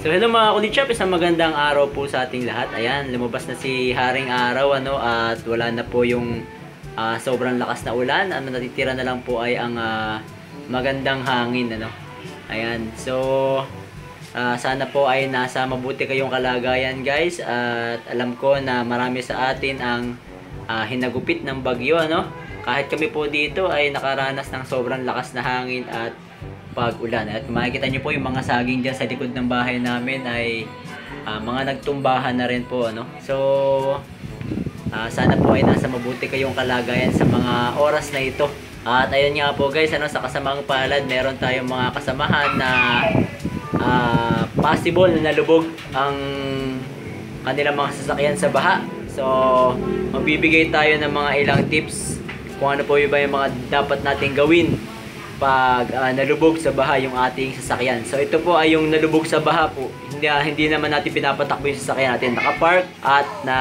So hello mga kulitshop, isang magandang araw po sa ating lahat. Ayan, lumabas na si Haring Araw at wala na po yung sobrang lakas na ulan. Ang natitira na lang po ay ang magandang hangin Ayan. So sana po ay nasa mabuti kayong kalagayan guys, at alam ko na marami sa atin ang hinagupit ng bagyo Kahit kami po dito ay nakaranas ng sobrang lakas na hangin at pag-ulan. At makikita nyo po yung mga saging dyan sa likod ng bahay namin ay mga nagtumbahan na rin po So sana po ay nasa mabuti kayong kalagayan sa mga oras na ito. At ayun nga po guys, sa kasamaang palad, meron tayong mga kasamahan na possible na nalubog ang kanilang mga sasakyan sa baha. So magbibigay tayo ng mga ilang tips kung ano po yung mga dapat nating gawin pag nalubog sa baha yung ating sasakyan. So ito po ay yung nalubog sa baha po. Hindi naman natin pinapatakbo yung sasakyan natin. Nakapark at na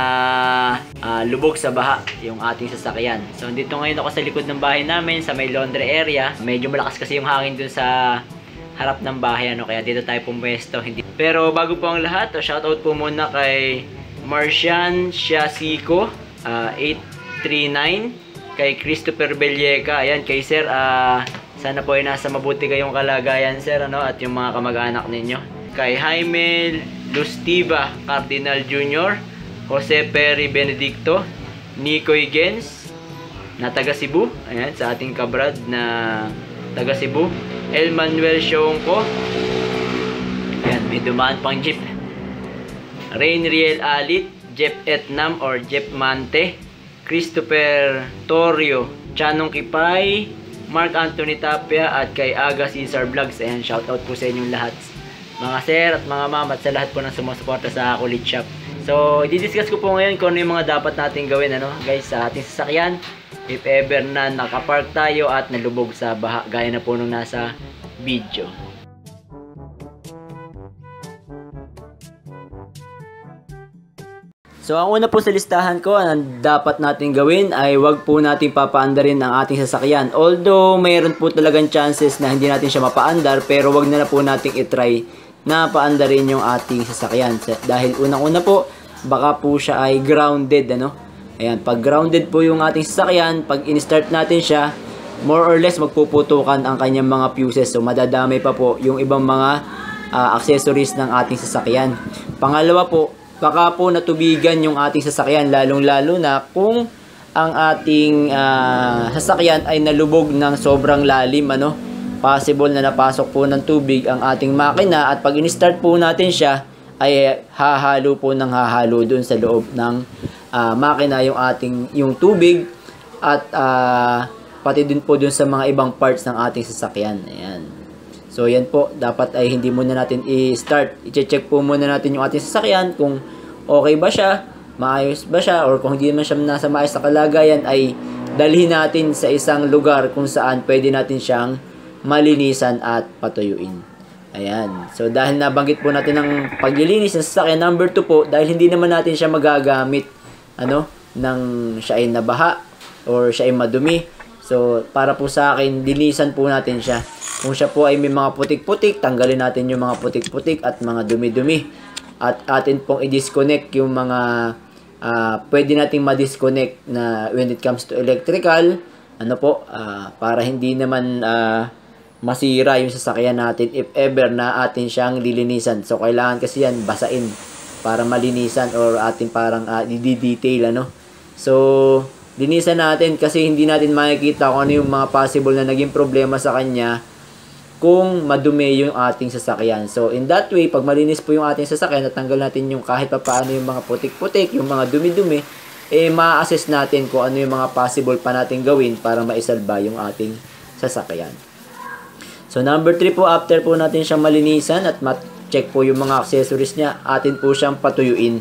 lubog sa baha yung ating sasakyan. So dito ngayon ako sa likod ng bahay namin sa may laundry area. Medyo malakas kasi yung hangin dun sa harap ng bahay kaya dito tayo pumwesto. Pero bago po ang lahat, shoutout po muna kay Marcian Siasico 839, kay Christopher Belleca. Ayan, kay sir, sana po ay nasa mabuti kayong kalagayan sir at yung mga kamag-anak ninyo. Kay Jaime Lustiva Cardinal Jr., Jose Perry Benedicto, Nicoy Gens na taga Cebu, ayan, sa ating kabrad na taga Cebu. El Manuel Shongko, ayan, may dumaan pang jeep. Rainriel Alit, Jeff Etnam or Jeff Mante, Christopher Torio, Chanong Kipay, Mark Anthony Tapia, at kay Aga Cesar Vlogs. Ayan, shoutout po sa inyong lahat mga sir at mga ma'am, at sa lahat po ng sumusuporta sa Kulitshop. So i-discuss ko po ngayon kung ano yung mga dapat natin gawin guys sa ating sasakyan if ever na nakapark tayo at nalubog sa baha gaya na po nung nasa video. So ang una po sa listahan ko, ang dapat natin gawin ay wag po natin papaandarin ang ating sasakyan. Although mayroon po talagang chances na hindi natin siya mapaandar, pero wag na po nating itry na paandarin yung ating sasakyan. Dahil unang-una po, baka po siya ay grounded Ayan, pag grounded po yung ating sasakyan, pag in-start natin siya, more or less magpuputukan ang kanyang mga fuses. So madadamay pa po yung ibang mga accessories ng ating sasakyan. Pangalawa po, baka po natubigan yung ating sasakyan, lalong-lalo na kung ang ating sasakyan ay nalubog ng sobrang lalim Possible na napasok po ng tubig ang ating makina, at pag in-start po natin siya ay hahalo po ng hahalo dun sa loob ng makina yung tubig, at pati din po dun sa mga ibang parts ng ating sasakyan. Ayan. So yan po, dapat ay hindi muna natin i-start. I-check po muna natin yung ating sasakyan kung okay ba siya, maayos ba siya, or kung hindi naman siya nasa maayos na kalagayan ay dalhin natin sa isang lugar kung saan pwede natin siyang malinisan at patuyuin. Ayan. So dahil nabanggit po natin ang paglilinis ng sasakyan, number 2 po, dahil hindi naman natin siya magagamit nang siya ay nabaha or siya ay madumi. So para po sa akin, linisan po natin siya. Kung siya po ay may mga putik-putik, tanggalin natin yung mga putik-putik at mga dumi-dumi. At atin pong i-disconnect yung mga pwede nating ma-disconnect na when it comes to electrical, para hindi naman masira yung sasakyan natin if ever na atin siyang lilinisan. So kailangan kasi yan basain para malinisan, or atin parang i-detail So linisan natin kasi hindi natin makikita kung ano yung mga possible na naging problema sa kanya kung madumi yung ating sasakyan. So in that way, pag malinis po yung ating sasakyan at tanggal natin yung kahit pa paano yung mga putik-putik, yung mga dumi-dumi, ma-assess natin kung ano yung mga possible pa natin gawin para maisalba yung ating sasakyan. So number 3 po, after po natin siyang malinisan at check po yung mga accessories niya, atin po siyang patuyuin.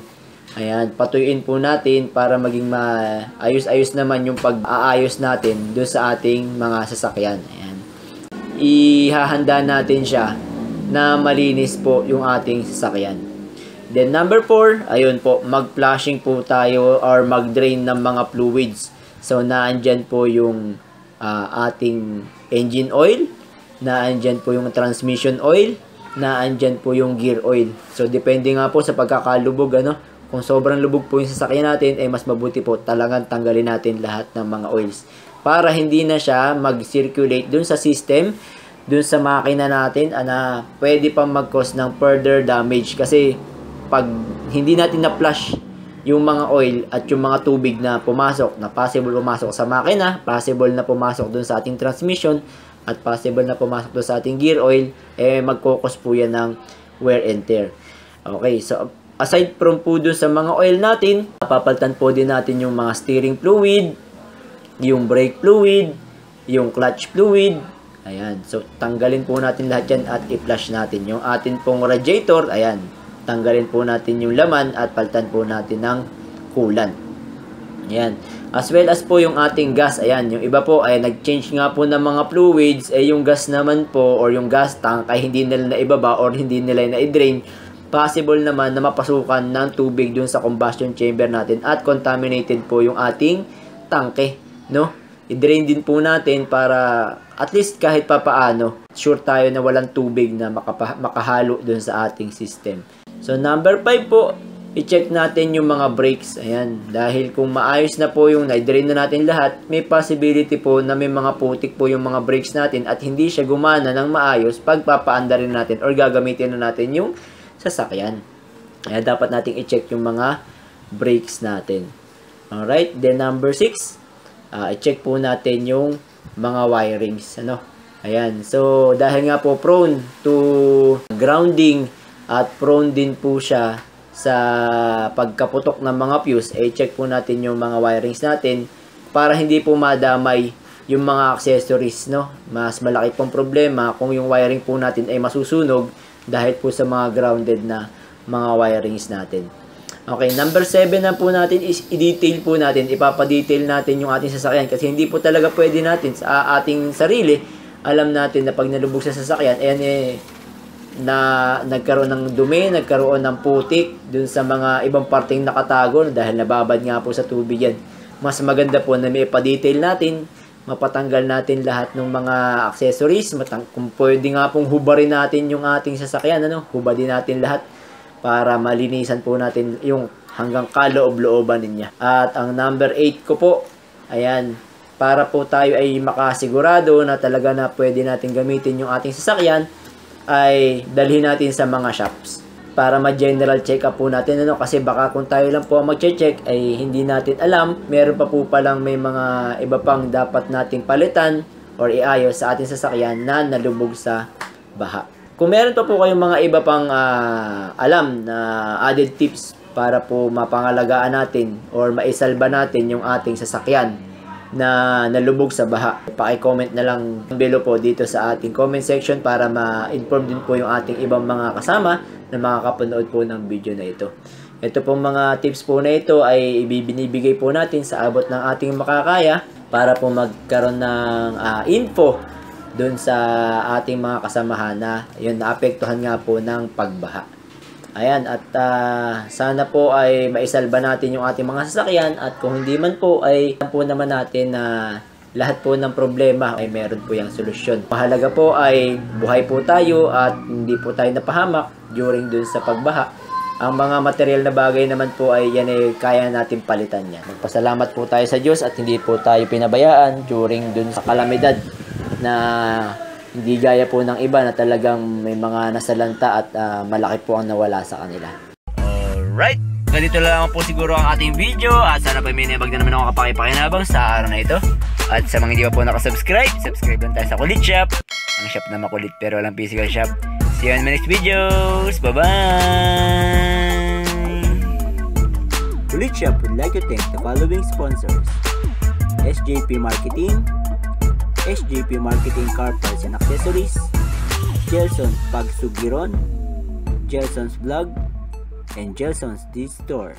Ayan, patuyuin po natin para maging maayos-ayos naman yung pag-aayos natin doon sa ating mga sasakyan. Ayan. Ihahanda natin siya na malinis po yung ating sasakyan. Then number 4, ayun po, mag-flushing po tayo or mag-drain ng mga fluids. So naandyan po yung ating engine oil, naandyan po yung transmission oil, na andyan po yung gear oil. So, depende nga po sa pagkakalubog, ano. Kung sobrang lubog po yung sasakyan natin, mas mabuti po talagang tanggalin natin lahat ng mga oils. Para hindi na siya mag-circulate dun sa system, dun sa makina natin, na pwede pang mag-cause ng further damage. Kasi, pag hindi natin na-flush yung mga oil at yung mga tubig na pumasok, na possible pumasok sa makina, possible na pumasok dun sa ating transmission, at possible na pumasok dun sa ating gear oil, magkukos po yan ng wear and tear. Okay, so aside from po dun sa mga oil natin, papalitan po din natin yung mga steering fluid, yung brake fluid, yung clutch fluid. Ayan, so tanggalin po natin lahat yan at i-flush natin. Yung atin pong radiator, ayan, tanggalin po natin yung laman at palitan po natin ng coolant. Ayan. As well as po yung ating gas. Ayan, yung iba po ay nag-change nga po ng mga fluids. Yung gas naman po or yung gas tank ay hindi nila na ibaba or hindi nila na i-drain. Possible naman na mapasukan ng tubig dun sa combustion chamber natin at contaminated po yung ating tangke, no? I-drain din po natin para at least kahit papaano sure tayo na walang tubig na makahalo dun sa ating system. So, number 5 po, i-check natin yung mga brakes. Ayan, dahil kung maayos na po yung na-drain na natin lahat, may possibility po na may mga putik po yung mga brakes natin at hindi siya gumana ng maayos pag papaandarin natin or gagamitin na natin yung sasakyan. Kaya dapat nating i-check yung mga brakes natin. Alright, then number 6, i-check po natin yung mga wirings. Ano? Ayan, so dahil nga po prone to grounding at prone din po siya sa pagkaputok ng mga fuse, check po natin yung mga wirings natin para hindi po madamay yung mga accessories, no? Mas malaki pong problema kung yung wiring po natin ay masusunog dahil po sa mga grounded na mga wirings natin. Okay, number 7 na po natin is i-detail po natin, ipapadetail natin yung ating sasakyan kasi hindi po talaga pwede natin sa ating sarili. Alam natin na pag nalubog sa sasakyan, na nagkaroon ng dumi, nagkaroon ng putik dun sa mga ibang parteng nakatago dahil nababad nga po sa tubig yan. Mas maganda po na may ipa-detail natin, mapatanggal natin lahat ng mga accessories, kung pwede nga pong hubarin natin yung ating sasakyan, hubadin natin lahat para malinisan po natin yung hanggang kaloob-looban niya. At ang number 8 ko po, ayan, para po tayo ay makasigurado na talaga na pwede natin gamitin yung ating sasakyan, ay dalhin natin sa mga shops para ma-general check up po natin, kasi baka kung tayo lang po mag-check ay hindi natin alam, meron pa po palang may mga iba pang dapat nating palitan or iayos sa ating sasakyan na nalubog sa baha. Kung meron pa po kayong mga iba pang alam na added tips para po mapangalagaan natin or maisalba natin yung ating sasakyan na nalubog sa baha, paki-comment na lang below po dito sa ating comment section para ma-inform din po yung ating ibang mga kasama na makakapanood po ng video na ito. Ito pong mga tips po na ito ay ibibinibigay po natin sa abot ng ating makakaya para po magkaroon ng info dun sa ating mga kasamahan na yun, naapektuhan nga po ng pagbaha. Ayan, at sana po ay maisalba natin yung ating mga sasakyan at kung hindi man po ay alam po naman natin na lahat po ng problema ay meron po yung solusyon. Mahalaga po ay buhay po tayo at hindi po tayo napahamak during dun sa pagbaha. Ang mga material na bagay naman po ay yan ay kaya natin palitan yan. Magpasalamat po tayo sa Diyos at hindi po tayo pinabayaan during dun sa kalamidad na hindi gaya po ng iba na talagang may mga nasalanta at malaki po ang nawala sa kanila. Alright, ganito lang po siguro ang ating video at sana pa may nabag na naman ako kapakipakinabang sa araw na ito. At sa mga hindi pa po nakasubscribe, subscribe lang tayo sa Kulit Shop. Ang shop na makulit pero walang physical shop. See you in my next videos. Bye-bye! Kulit Shop would like to thank the following sponsors: SJP Marketing, SJP Marketing Car Parts and Accessories, Gelson's Pagsugiron, Gelson's Vlog, and Gelson's D-Store.